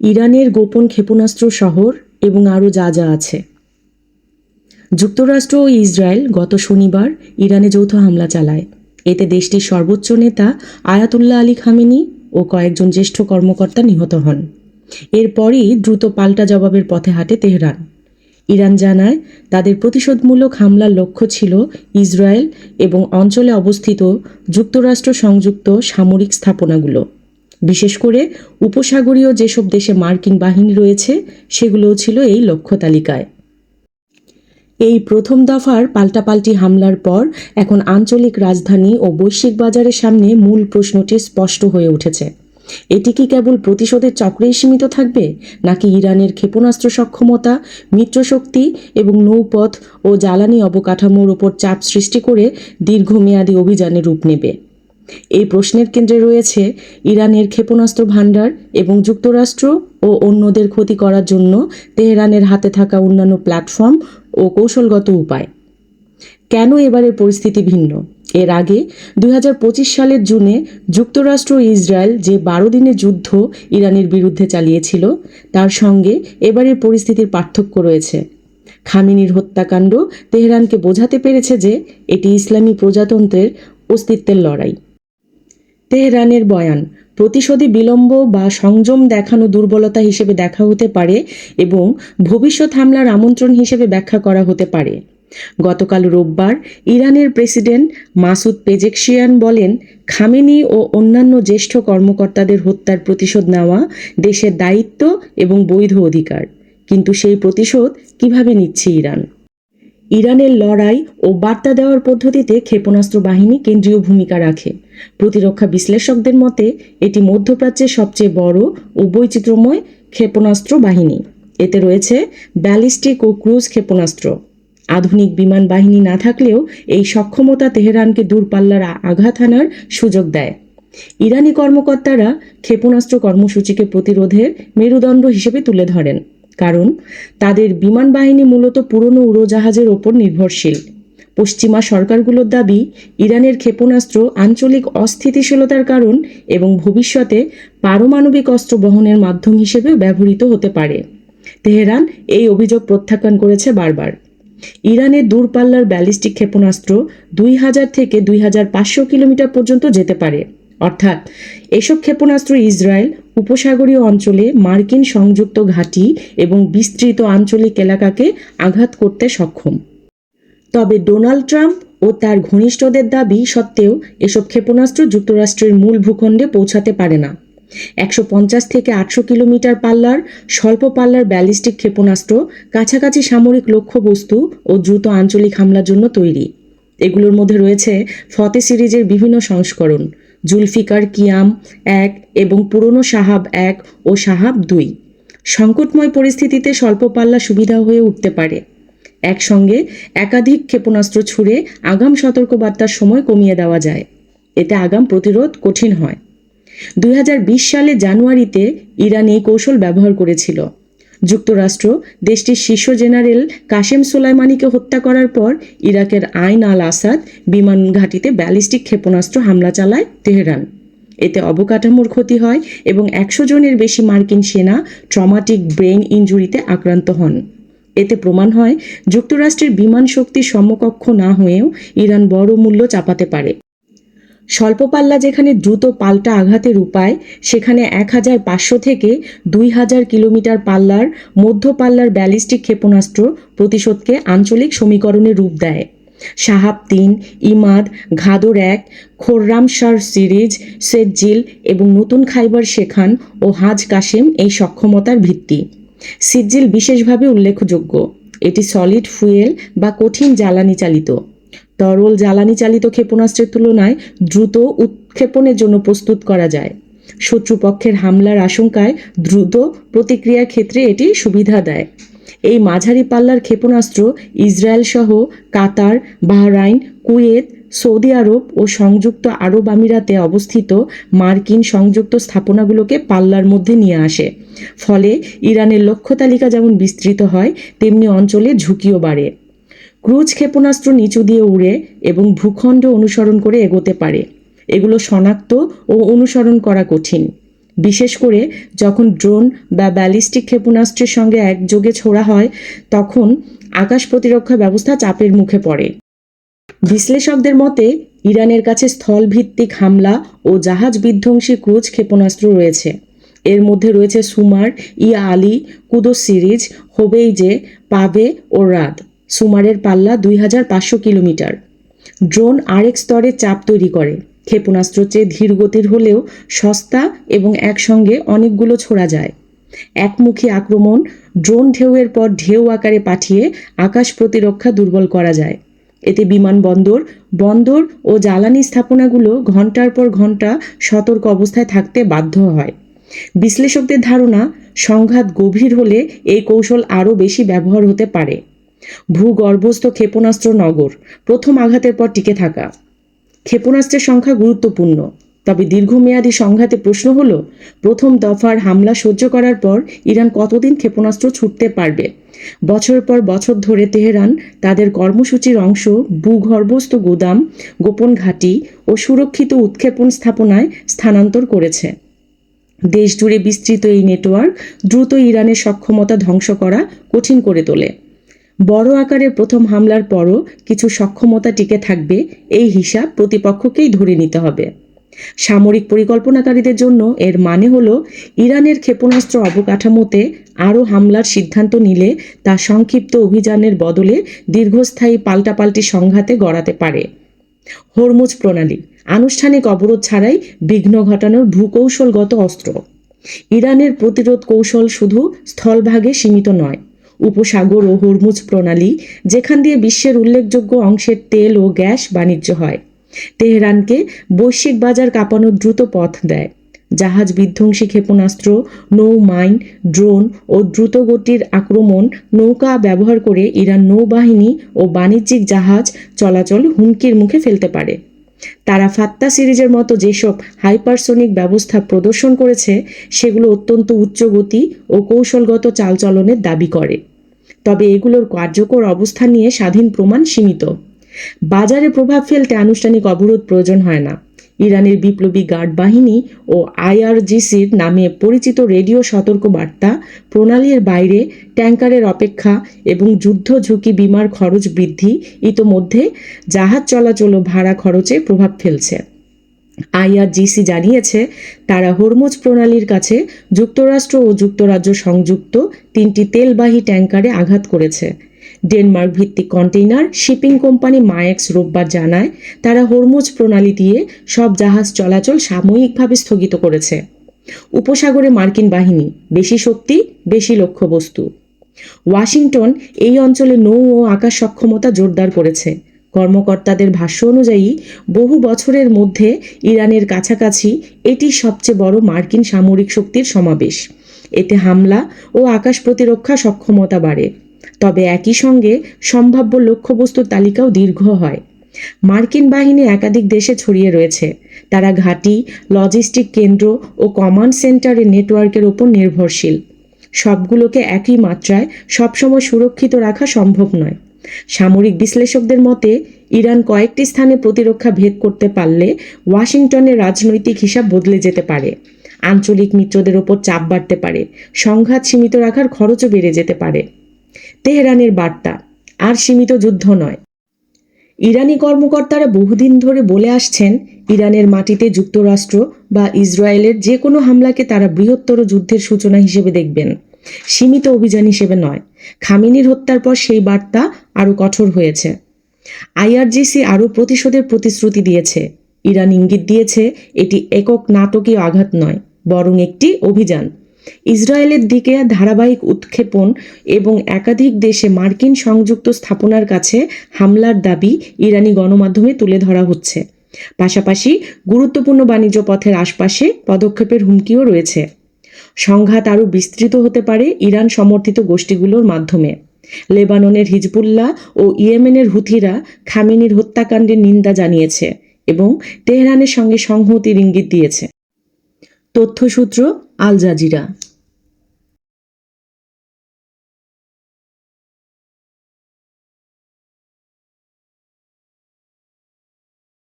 ইরানের গোপন ক্ষেপণাস্ত্র শহর এবং আরও যা যা আছে। যুক্তরাষ্ট্র ও ইসরায়েল গত শনিবার ইরানে যৌথ হামলা চালায়। এতে দেশটির সর্বোচ্চ নেতা আয়াতুল্লাহ আলী খামেনি ও কয়েকজন জ্যেষ্ঠ কর্মকর্তা নিহত হন। এরপরই দ্রুত পাল্টা জবাবের পথে হাঁটে তেহরান। ইরান জানায় তাদের প্রতিশোধমূলক হামলার লক্ষ্য ছিল ইসরায়েল এবং অঞ্চলে অবস্থিত যুক্তরাষ্ট্র সংযুক্ত সামরিক স্থাপনাগুলো, বিশেষ করে উপসাগরীয় যেসব দেশে মার্কিন বাহিনী রয়েছে সেগুলোও ছিল এই লক্ষ্য তালিকায়। এই প্রথম দফার পাল্টাপাল্টি হামলার পর এখন আঞ্চলিক রাজধানী ও বৈশ্বিক বাজারের সামনে মূল প্রশ্নটি স্পষ্ট হয়ে উঠেছে। এটি কি কেবল প্রতিশোধের চক্রেই সীমিত থাকবে, নাকি ইরানের ক্ষেপণাস্ত্র সক্ষমতা, মিত্রশক্তি এবং নৌপথ ও জ্বালানি অবকাঠামোর ওপর চাপ সৃষ্টি করে দীর্ঘমেয়াদী অভিযানে রূপ নেবে? এই প্রশ্নের কেন্দ্রে রয়েছে ইরানের ক্ষেপণাস্ত্র ভাণ্ডার এবং যুক্তরাষ্ট্র ও অন্যদের ক্ষতি করার জন্য তেহরানের হাতে থাকা অন্যান্য প্ল্যাটফর্ম ও কৌশলগত উপায়। কেন এবারের পরিস্থিতি ভিন্ন? এর আগে 2025 সালের জুনে যুক্তরাষ্ট্র ও ইসরায়েল যে 12 দিনের যুদ্ধ ইরানের বিরুদ্ধে চালিয়েছিল, তার সঙ্গে এবারের পরিস্থিতির পার্থক্য রয়েছে। খামেনির হত্যাকাণ্ড তেহরানকে বোঝাতে পেরেছে যে এটি ইসলামী প্রজাতন্ত্রের অস্তিত্বের লড়াই। তেহরানের বয়ান, প্রতিশোধে বিলম্ব বা সংযম দেখানো দুর্বলতা হিসেবে দেখা হতে পারে এবং ভবিষ্যৎ হামলার আমন্ত্রণ হিসেবে ব্যাখ্যা করা হতে পারে। গতকাল রোববার ইরানের প্রেসিডেন্ট মাসুদ পেজেকশিয়ান বলেন, খামেনি ও অন্যান্য জ্যেষ্ঠ কর্মকর্তাদের হত্যার প্রতিশোধ নেওয়া দেশের দায়িত্ব এবং বৈধ অধিকার, কিন্তু সেই প্রতিশোধ কিভাবে নিচ্ছে ইরান? ইরানের লড়াই ও বার্তা দেওয়ার পদ্ধতিতে ক্ষেপণাস্ত্র বাহিনী কেন্দ্রীয় ভূমিকা রাখে। প্রতিরক্ষা বিশ্লেষকদের মতে এটি মধ্যপ্রাচ্যের সবচেয়ে বড় ও বৈচিত্র্যময় ক্ষেপণাস্ত্র বাহিনী। এতে রয়েছে ব্যালিস্টিক ও ক্রুজ ক্ষেপণাস্ত্র। আধুনিক বিমান বাহিনী না থাকলেও এই সক্ষমতা তেহরানকে দূরপাল্লার আঘাত হানার সুযোগ দেয়। ইরানি কর্মকর্তারা ক্ষেপণাস্ত্র কর্মসূচিকে প্রতিরোধের মেরুদণ্ড হিসেবে তুলে ধরেন, কারণ তাদের বিমান বাহিনী মূলত পুরনো উড়োজাহাজের ওপর নির্ভরশীল। পশ্চিমা সরকারগুলোর দাবি, ইরানের ক্ষেপণাস্ত্র আঞ্চলিক অস্থিতিশীলতার কারণ এবং ভবিষ্যতে পারমাণবিক অস্ত্র বহনের মাধ্যম হিসেবে ব্যবহৃত হতে পারে। তেহরান এই অভিযোগ প্রত্যাখ্যান করেছে বারবার। ইরানের দূরপাল্লার ব্যালিস্টিক ক্ষেপণাস্ত্র 2000 থেকে 2500 কিলোমিটার পর্যন্ত যেতে পারে। অর্থাৎ এসব ক্ষেপণাস্ত্র ইসরায়েল উপসাগরীয় অঞ্চলে মার্কিন সংযুক্ত ঘাঁটি এবং বিস্তৃত আঞ্চলিক এলাকাকে আঘাত করতে সক্ষম। তবে ডোনাল্ড ট্রাম্প ও তার ঘনিষ্ঠদের দাবি সত্ত্বেও এসব ক্ষেপণাস্ত্র যুক্তরাষ্ট্রের মূল ভূখণ্ডে পৌঁছাতে পারে না। 150 থেকে 800 কিলোমিটার পাল্লার স্বল্প পাল্লার ব্যালিস্টিক ক্ষেপণাস্ত্র কাছাকাছি সামরিক লক্ষ্যবস্তু ও দ্রুত আঞ্চলিক হামলার জন্য তৈরি। এগুলোর মধ্যে রয়েছে ফতে সিরিজের বিভিন্ন সংস্করণ, জুলফিকার কিয়াম 1 এবং পুরনো সাহাব 1 ও সাহাব 2। সংকটময় পরিস্থিতিতে স্বল্প পাল্লা সুবিধা হয়ে উঠতে পারে। একসঙ্গে একাধিক ক্ষেপণাস্ত্র ছুড়ে আগাম সতর্কবার্তার সময় কমিয়ে দেওয়া যায়। এতে আগাম প্রতিরোধ কঠিন হয়। 2020 সালে জানুয়ারিতে ইরান এই কৌশল ব্যবহার করেছিল। যুক্তরাষ্ট্র দেশটির শীর্ষ জেনারেল কাশেম সোলাইমানিকে হত্যা করার পর ইরাকের আইন আল আসাদ বিমান ঘাঁটিতে ব্যালিস্টিক ক্ষেপণাস্ত্র হামলা চালায় তেহরান। এতে অবকাঠামোর ক্ষতি হয় এবং 100 জনের বেশি মার্কিন সেনা ট্রমাটিক ব্রেইন ইনজুরিতে আক্রান্ত হন। এতে প্রমাণ হয় যুক্তরাষ্ট্রের বিমান শক্তির সমকক্ষ না হয়েও ইরান বড় মূল্য চাপাতে পারে। স্বল্প পাল্লা যেখানে দ্রুত পাল্টা আঘাতের উপায়, সেখানে 1500 থেকে 2000 কিলোমিটার পাল্লার মধ্য পাল্লার ব্যালিস্টিক ক্ষেপণাস্ত্র প্রতিশোধকে আঞ্চলিক সমীকরণে রূপ দেয়। সাহাব 3, ইমাদ, ঘাদর 1, খোররামশার সিরিজ, সেজ্জিল এবং নতুন খাইবার শেখান ও হাজ কাশেম এই সক্ষমতার ভিত্তি। সিজ্জিল বিশেষভাবে উল্লেখযোগ্য। এটি সলিড ফুয়েল বা কঠিন জ্বালানি চালিত। তরল জ্বালানি চালিত ক্ষেপণাস্ত্রের তুলনায় দ্রুত উৎক্ষেপণের জন্য প্রস্তুত করা যায়। শত্রুপক্ষের হামলার আশঙ্কায় দ্রুত প্রতিক্রিয়ার ক্ষেত্রে এটি সুবিধা দেয়। এই মাঝারি পাল্লার ক্ষেপণাস্ত্র ইসরায়েল সহ কাতার, বাহরাইন, কুয়েত, সৌদি আরব ও সংযুক্ত আরব আমিরাতে অবস্থিত মার্কিন সংযুক্ত স্থাপনাগুলোকে পাল্লার মধ্যে নিয়ে আসে। ফলে ইরানের লক্ষ্য তালিকা যেমন বিস্তৃত হয়, তেমনি অঞ্চলে ঝুঁকিও বাড়ে। ক্রুজ ক্ষেপণাস্ত্র নিচু দিয়ে উড়ে এবং ভূখণ্ড অনুসরণ করে এগোতে পারে। এগুলো শনাক্ত ও অনুসরণ করা কঠিন। বিশেষ করে যখন ড্রোন বা ব্যালিস্টিক ক্ষেপণাস্ত্রের সঙ্গে একযোগে ছোড়া হয় তখন আকাশ প্রতিরক্ষা ব্যবস্থা চাপের মুখে পড়ে। বিশ্লেষকদের মতে ইরানের কাছে স্থলভিত্তিক হামলা ও জাহাজ বিধ্বংসী ক্রুজ ক্ষেপণাস্ত্র রয়েছে। এর মধ্যে রয়েছে সুমার, ইয়া আলী, কুদস সিরিজ, হোবেইজে, পাভে ও রাদ। সুমারের পাল্লা 2500 কিলোমিটার। ড্রোন আরেক স্তরে চাপ তৈরি করে। ক্ষেপণাস্ত্র চেয়ে ধীর গতির হলেও সস্তা এবং একসঙ্গে অনেকগুলো ছোড়া যায়। একমুখী আক্রমণ ড্রোন ঢেউয়ের পর ঢেউ আকারে পাঠিয়ে আকাশ প্রতিরক্ষা দুর্বল করা যায়। এতে বিমানবন্দর, বন্দর ও জ্বালানি স্থাপনাগুলো ঘন্টার পর ঘন্টা সতর্ক অবস্থায় থাকতে বাধ্য হয়। বিশ্লেষকদের ধারণা, সংঘাত গভীর হলে এই কৌশল আরও বেশি ব্যবহার হতে পারে। ভূগর্ভস্থ ক্ষেপণাস্ত্র নগর, প্রথম আঘাতের পর টিকে থাকা। ক্ষেপণাস্ত্রের সংখ্যা গুরুত্বপূর্ণ, তবে দীর্ঘমেয়াদী সংঘাতে প্রশ্ন হল প্রথম দফার হামলা সহ্য করার পর ইরান কতদিন ক্ষেপণাস্ত্র ছুটতে পারবে। বছরের পর বছর ধরে তেহরান তাদের কর্মসূচির অংশ ভূগর্ভস্থ গুদাম, গোপন ঘাঁটি ও সুরক্ষিত উৎক্ষেপণ স্থাপনায় স্থানান্তর করেছে। দেশ জুড়ে বিস্তৃত এই নেটওয়ার্ক দ্রুত ইরানের সক্ষমতা ধ্বংস করা কঠিন করে তোলে। বড় আকারের প্রথম হামলার পরও কিছু সক্ষমতা টিকে থাকবে, এই হিসাব প্রতিপক্ষকেই ধরে নিতে হবে। সামরিক পরিকল্পনাকারীদের জন্য এর মানে হলো ইরানের ক্ষেপণাস্ত্র অবকাঠামোতে আরও হামলার সিদ্ধান্ত নিলে তা সংক্ষিপ্ত অভিযানের বদলে দীর্ঘস্থায়ী পাল্টাপাল্টি সংঘাতে গড়াতে পারে। হরমুজ প্রণালী, আনুষ্ঠানিক অবরোধ ছাড়াই বিঘ্ন ঘটানোর ভূকৌশলগত অস্ত্র। ইরানের প্রতিরোধ কৌশল শুধু স্থলভাগে সীমিত নয়। উপসাগর ও হরমুজ প্রণালী, যেখান দিয়ে বিশ্বের উল্লেখযোগ্য অংশের তেল ও গ্যাস বাণিজ্য হয়, তেহরানকে বৈশ্বিক বাজার কাঁপানোর দ্রুত পথ দেয়। জাহাজ বিধ্বংসী ক্ষেপণাস্ত্র, নৌ মাইন, ড্রোন ও দ্রুতগতির আক্রমণ নৌকা ব্যবহার করে ইরান নৌবাহিনী ও বাণিজ্যিক জাহাজ চলাচল হুমকির মুখে ফেলতে পারে। তারা ফাত্তা সিরিজের মতো যেসব হাইপারসোনিক ব্যবস্থা প্রদর্শন করেছে সেগুলো অত্যন্ত উচ্চ গতি ও কৌশলগত চালচলনের দাবি করে, তবে এগুলোর কার্যকর অবস্থান নিয়ে স্বাধীন প্রমাণ সীমিত। বাজারে প্রভাব ফেলতে আনুষ্ঠানিক অবরোধ প্রয়োজন হয় না। ইরানের বিপ্লবী গার্ড বাহিনী ও আইআরজিসির নামে পরিচিত রেডিও সতর্ক বার্তা প্রণালীর বাইরে ট্যাঙ্কারের অপেক্ষা এবং যুদ্ধ ঝুঁকি বিমার খরচ বৃদ্ধি ইতোমধ্যে জাহাজ চলাচল ও ভাড়া খরচে প্রভাব ফেলছে। আইআরজিসি জানিয়েছে তারা হরমুজ প্রণালীর কাছে যুক্তরাষ্ট্র ও যুক্তরাজ্য সংযুক্ত 3টি তেলবাহী ট্যাঙ্কারে আঘাত করেছে। ডেনমার্ক ভিত্তিক কন্টেইনার শিপিং কোম্পানি মায়েক্স রোববার জানায় তারা হরমুজ প্রণালী দিয়ে সব জাহাজ চলাচল সাময়িকভাবে স্থগিত করেছে। উপসাগরে মার্কিন বাহিনী, বেশি শক্তি, বেশি লক্ষ্যবস্তু। ওয়াশিংটন এই অঞ্চলে নৌ ও আকাশ সক্ষমতা জোরদার করেছে। কর্মকর্তাদের ভাষ্য অনুযায়ী বহু বছরের মধ্যে ইরানের কাছাকাছি এটি সবচেয়ে বড় মার্কিন সামরিক শক্তির সমাবেশ। এতে হামলা ও আকাশ প্রতিরক্ষা সক্ষমতা বাড়ে, তবে একই সঙ্গে সম্ভাব্য লক্ষ্যবস্তুর তালিকাও দীর্ঘ হয়। মার্কিন বাহিনী একাধিক দেশে ছড়িয়ে রয়েছে। তারা ঘাঁটি, লজিস্টিক কেন্দ্র ও কমান্ড সেন্টারের নেটওয়ার্কের ওপর নির্ভরশীল। সবগুলোকে একই মাত্রায় সবসময় সুরক্ষিত রাখা সম্ভব নয়। সামরিক বিশ্লেষকদের মতে ইরান কয়েকটি স্থানে প্রতিরক্ষা ভেদ করতে পারলে ওয়াশিংটনের রাজনৈতিক হিসাব বদলে যেতে পারে। আঞ্চলিক মিত্রদের ওপর চাপ বাড়তে পারে, সংঘাত সীমিত রাখার খরচও বেড়ে যেতে পারে। তেহরানের বার্তা, আর সীমিত যুদ্ধ নয়। ইরানি কর্মকর্তারা বহুদিন ধরে বলে আসছেন ইরানের মাটিতে যুক্তরাষ্ট্র বা ইসরায়েলের যে কোনো হামলাকে তারা বৃহত্তর যুদ্ধের সূচনা হিসেবে দেখবেন, সীমিত অভিযান হিসেবে নয়। খামেনির হত্যার পর সেই বার্তা আরও কঠোর হয়েছে। আইআরজিসি আরও প্রতিশোধের প্রতিশ্রুতি দিয়েছে। ইরান ইঙ্গিত দিয়েছে এটি একক নাটকীয় আঘাত নয়, বরং একটি অভিযান। ইসরায়েলের দিকে ধারাবাহিক উৎক্ষেপণ এবং একাধিক দেশে মার্কিন সংযুক্ত স্থাপনার কাছে হামলার দাবি ইরানি গণমাধ্যমে তুলে ধরা হচ্ছে। পাশাপাশি গুরুত্বপূর্ণ বাণিজ্য পথের আশপাশে পদক্ষেপের হুমকিও রয়েছে। সংঘাত আরও বিস্তৃত হতে পারে ইরান সমর্থিত গোষ্ঠীগুলোর মাধ্যমে। লেবাননের হিজবুল্লাহ ও ইয়েমেনের হুথিরা খামেনির হত্যাকাণ্ডের নিন্দা জানিয়েছে এবং তেহরানের সঙ্গে সংহতির ইঙ্গিত দিয়েছে। তথ্যসূত্র আল জাজিরা।